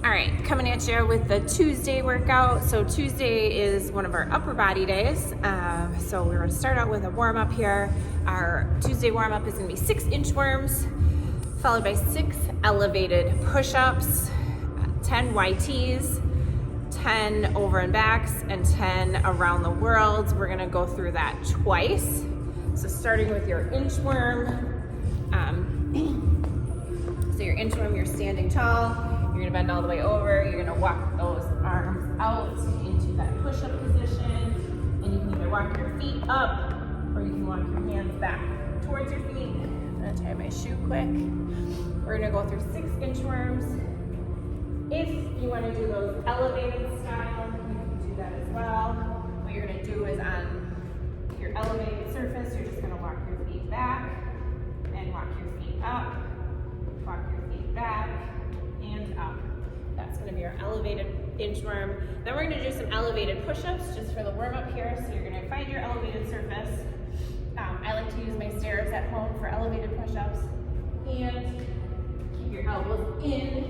All right, coming at you with the Tuesday workout. So Tuesday is one of our upper body days. So we're gonna start out with a warm up here. Our Tuesday warm up is gonna be 6 inchworms, followed by 6 elevated push-ups, 10 YTs, 10 over and backs, and 10 around the world. We're gonna go through that twice. So starting with your inchworm. So your inchworm, you're standing tall. You're gonna bend all the way over. You're gonna walk those arms out into that push-up position. And you can either walk your feet up or you can walk your hands back towards your feet. I'm gonna tie my shoe quick. We're gonna go through 6 inchworms. If you wanna do those elevated style, you can do that as well. What you're gonna do is on your elevated surface, you're just gonna walk your feet back and walk your feet up, walk your feet back, and up. That's gonna be our elevated inchworm. Then we're gonna do some elevated push-ups just for the warm-up here. So you're gonna find your elevated surface. I like to use my stairs at home for elevated push-ups. And keep your elbows in,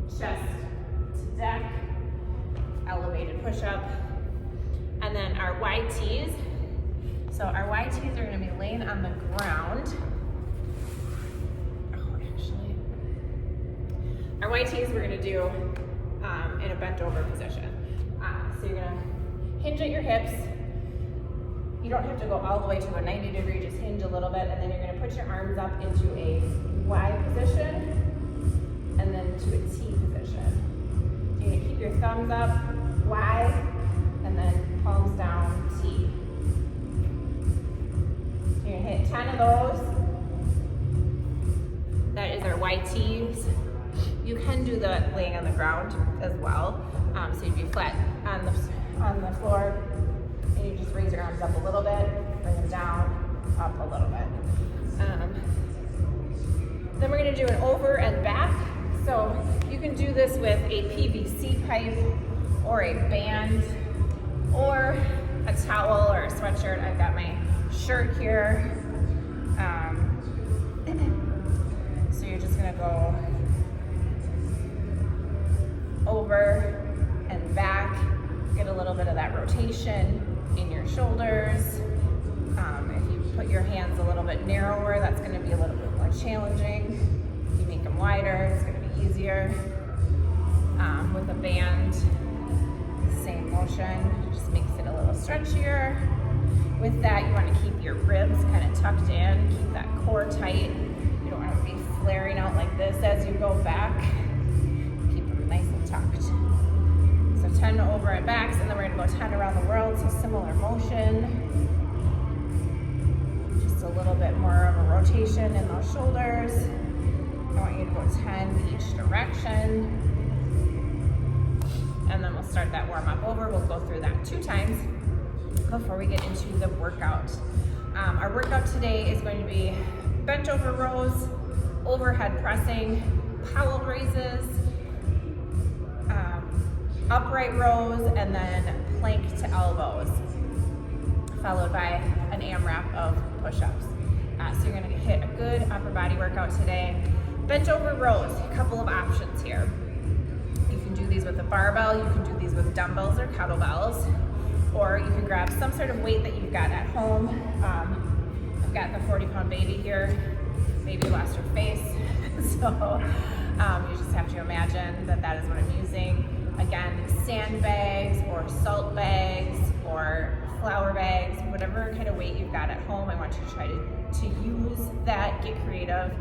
chest to deck, elevated push-up. And then our YTs. So our YTs are gonna be laying on the ground. Our YTs we're gonna do in a bent over position. So you're gonna hinge at your hips. You don't have to go all the way to a 90 degree, just hinge a little bit, and then you're gonna put your arms up into a Y position, and then to a T position. You're gonna keep your thumbs up, Y, and then palms down, T. You're gonna hit 10 of those. That is our YTs. You can do the laying on the ground as well. So you'd be flat on the floor, and you just raise your arms up a little bit, bring them down, up a little bit. Then we're gonna do an over and back. So you can do this with a PVC pipe or a band or a towel or a sweatshirt. I've got my shirt here. So you're just gonna go over and back, get a little bit of that rotation in your shoulders. If you put your hands a little bit narrower, that's gonna be a little bit more challenging. If you make them wider, it's gonna be easier. With a band, same motion, just makes it a little stretchier. With that, you wanna keep your ribs kind of tucked in, keep that core tight. You don't wanna be flaring out like this as you go back. Nice and tucked. So 10 over and backs, and then we're gonna go 10 around the world, so similar motion. Just a little bit more of a rotation in those shoulders. I want you to go 10 each direction. And then we'll start that warm up over. We'll go through that 2 times before we get into the workout. Our workout today is going to be bent over rows, overhead pressing, powell raises, upright rows, and then plank to elbows, followed by an AMRAP of push-ups. So you're gonna hit a good upper body workout today. Bent over rows, a couple of options here. You can do these with a barbell, you can do these with dumbbells or kettlebells, or you can grab some sort of weight that you've got at home. I've got the 40-pound baby here. Baby lost her face, so you just have to imagine that that is what I'm using. Again, sandbags or salt bags or flour bags, whatever kind of weight you've got at home, I want you to try to use that, get creative.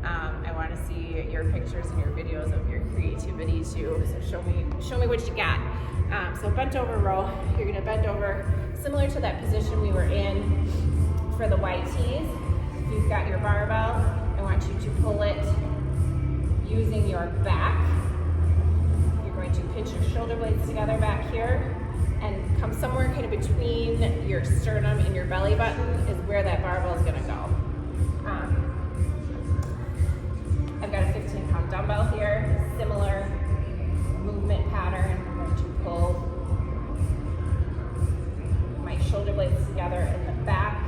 I want to see your pictures and your videos of your creativity too, so show me what you got. So bent over row, you're gonna bend over similar to that position we were in for the YTs. If you've got your barbell, I want you to pull it using your back. To pinch your shoulder blades together back here and come somewhere kind of between your sternum and your belly button is where that barbell is going to go. I've got a 15-pound dumbbell here, similar movement pattern. I'm going to pull my shoulder blades together in the back.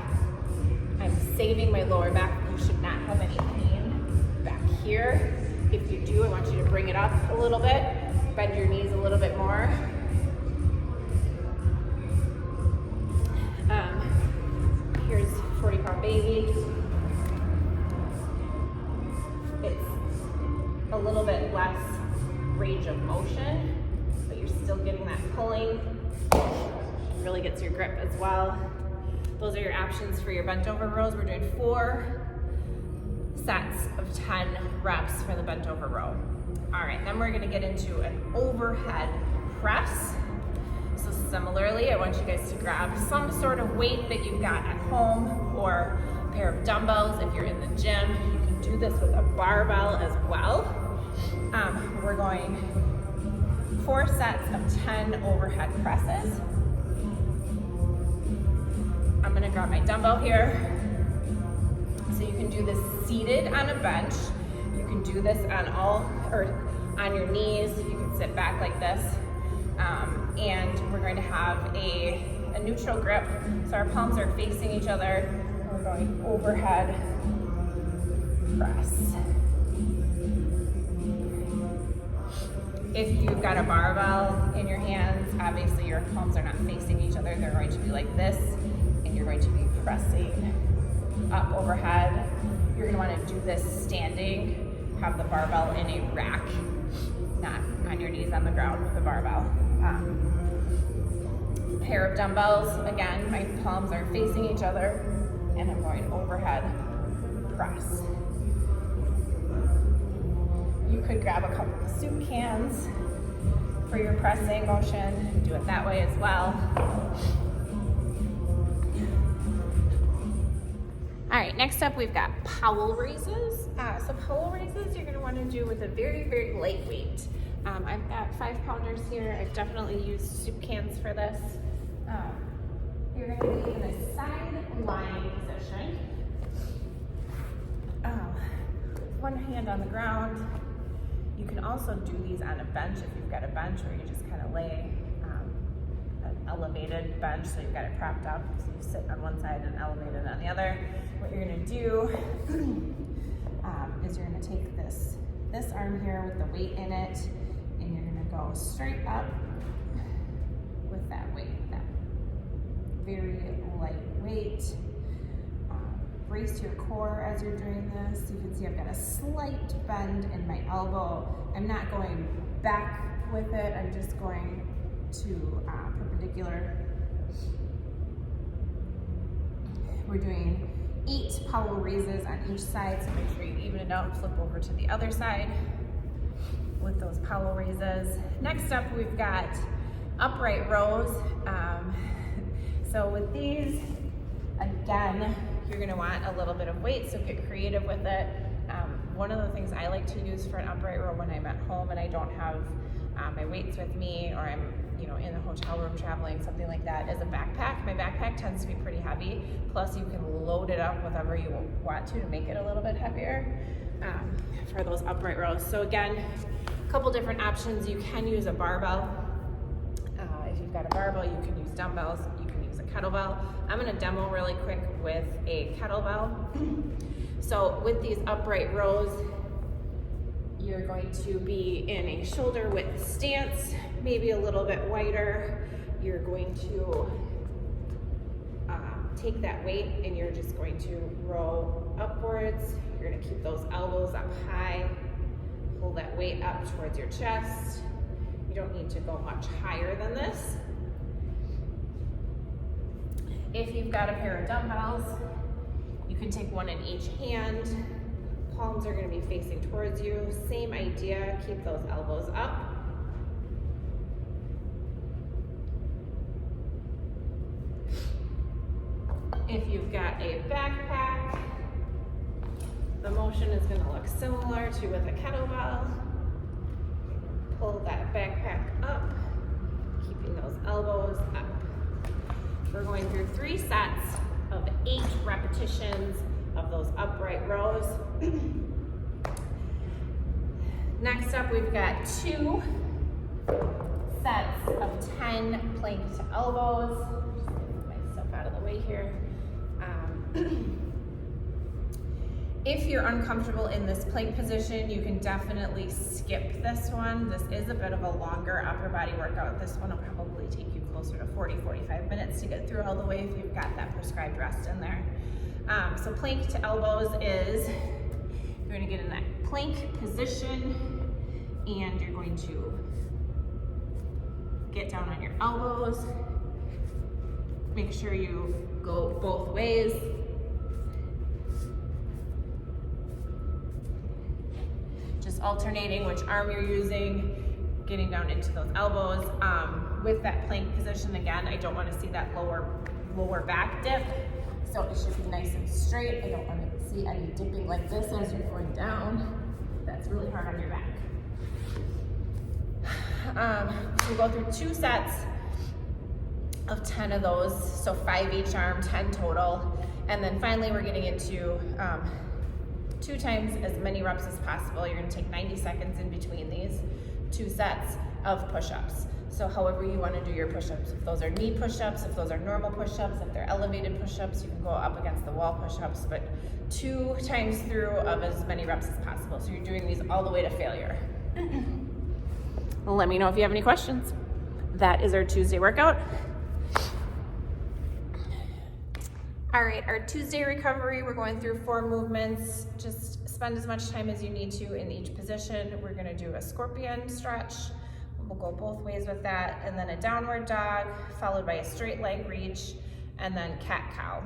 I'm saving my lower back. You should not have any pain back here. If you do, I want you to bring it up a little bit, bend your knees a little bit more. Here's 40-pound baby. It's a little bit less range of motion, but you're still getting that pulling. Really gets your grip as well. Those are your options for your bent over rows. We're doing 4 sets of 10 reps for the bent over row. All right, then we're gonna get into an overhead press. So similarly, I want you guys to grab some sort of weight that you've got at home or a pair of dumbbells. If you're in the gym, you can do this with a barbell as well. We're going 4 sets of 10 overhead presses. I'm gonna grab my dumbbell here. So you can do this seated on a bench. You can do this on your knees. You can sit back like this. And we're going to have a neutral grip. So our palms are facing each other. We're going overhead press. If you've got a barbell in your hands, obviously your palms are not facing each other. They're going to be like this, and you're going to be pressing up overhead. You're gonna wanna do this standing, have the barbell in a rack, not on your knees on the ground with the barbell. Pair of dumbbells, again, my palms are facing each other, and I'm going overhead press. You could grab a couple of soup cans for your pressing motion, do it that way as well. All right, next up we've got Powell raises. So Powell raises you're gonna wanna do with a very, very light weight. I've got 5-pounders here. I've definitely used soup cans for this. You're gonna be in a side lying position. One hand on the ground. You can also do these on a bench if you've got a bench where you just kind of lay an elevated bench, so you've got it propped up. So you sit on one side and elevated on the other. What you're gonna do is you're gonna take this arm here with the weight in it, and you're gonna go straight up with that weight, that very light weight. Brace your core as you're doing this. You can see I've got a slight bend in my elbow. I'm not going back with it, I'm just going to perpendicular. We're doing 8 Powell raises on each side, so make sure you even it out and flip over to the other side with those Powell raises. Next up, we've got upright rows. So with these, again, you're gonna want a little bit of weight, so get creative with it. One of the things I like to use for an upright row when I'm at home and I don't have my weights with me, or I'm in the hotel room traveling, something like that, is a backpack. My backpack tends to be pretty heavy, plus you can load it up whatever you want to make it a little bit heavier for those upright rows. So again, a couple different options. You can use a barbell. If you've got a barbell, you can use dumbbells, you can use a kettlebell. I'm gonna demo really quick with a kettlebell. So with these upright rows, you're going to be in a shoulder width stance, maybe a little bit wider. You're going to take that weight and you're just going to row upwards. You're gonna keep those elbows up high, pull that weight up towards your chest. You don't need to go much higher than this. If you've got a pair of dumbbells, you can take one in each hand. Palms are going to be facing towards you. Same idea, keep those elbows up. If you've got a backpack, the motion is going to look similar to with a kettlebell. Pull that backpack up, keeping those elbows up. We're going through 3 sets of 8 repetitions of those upright rows. Next up, we've got 2 sets of 10 plank to elbows. Just move myself out of the way here. If you're uncomfortable in this plank position, you can definitely skip this one. This is a bit of a longer upper body workout. This one will probably take you closer to 40-45 minutes to get through all the way if you've got that prescribed rest in there. So plank to elbows is, you're gonna get in that plank position and you're going to get down on your elbows. Make sure you go both ways. Just alternating which arm you're using, getting down into those elbows. With that plank position, again, I don't want to see that lower back dip. So it should be nice and straight. I don't want to see any dipping like this as you're going down. That's really hard on your back. So we'll go through 2 sets of 10 of those. So 5 each arm, 10 total. And then finally we're getting into 2 times as many reps as possible. You're gonna take 90 seconds in between these 2 sets of push-ups. So however you wanna do your push-ups. If those are knee push-ups, if those are normal push-ups, if they're elevated push-ups, you can go up against the wall push-ups, but 2 times through of as many reps as possible. So you're doing these all the way to failure. Let me know if you have any questions. That is our Tuesday workout. All right, our Tuesday recovery, we're going through 4 movements. Just spend as much time as you need to in each position. We're gonna do a scorpion stretch. We'll go both ways with that, and then a downward dog, followed by a straight leg reach, and then cat-cow.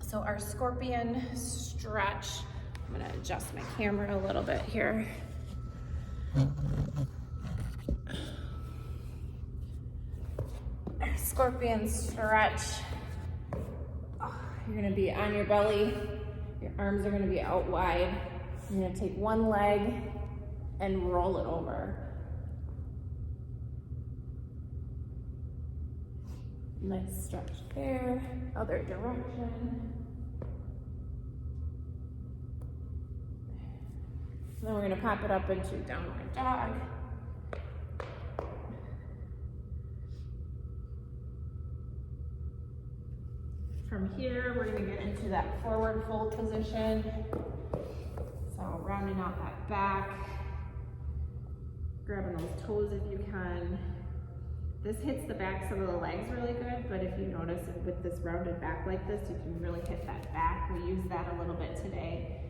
So our scorpion stretch, I'm gonna adjust my camera a little bit here. Our scorpion stretch. You're gonna be on your belly. Your arms are gonna be out wide. You're gonna take one leg and roll it over. Nice stretch there. Other direction. Then we're gonna pop it up into downward dog. From here, we're gonna get into that forward fold position. So rounding out that back, grabbing those toes if you can. This hits the backs of the legs really good, but if you notice with this rounded back like this, you can really hit that back. We use that a little bit today.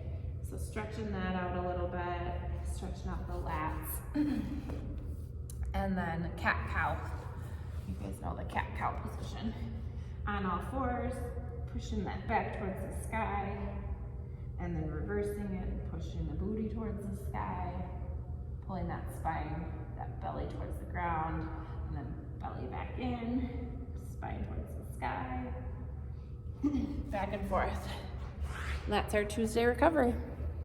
So stretching that out a little bit, stretching out the lats. And then cat-cow. You guys know the cat-cow position. On all 4s, pushing that back towards the sky, and then reversing it and pushing the booty towards the sky, pulling that spine, that belly towards the ground, and then belly back in, spine towards the sky, back and forth. And that's our Tuesday recovery.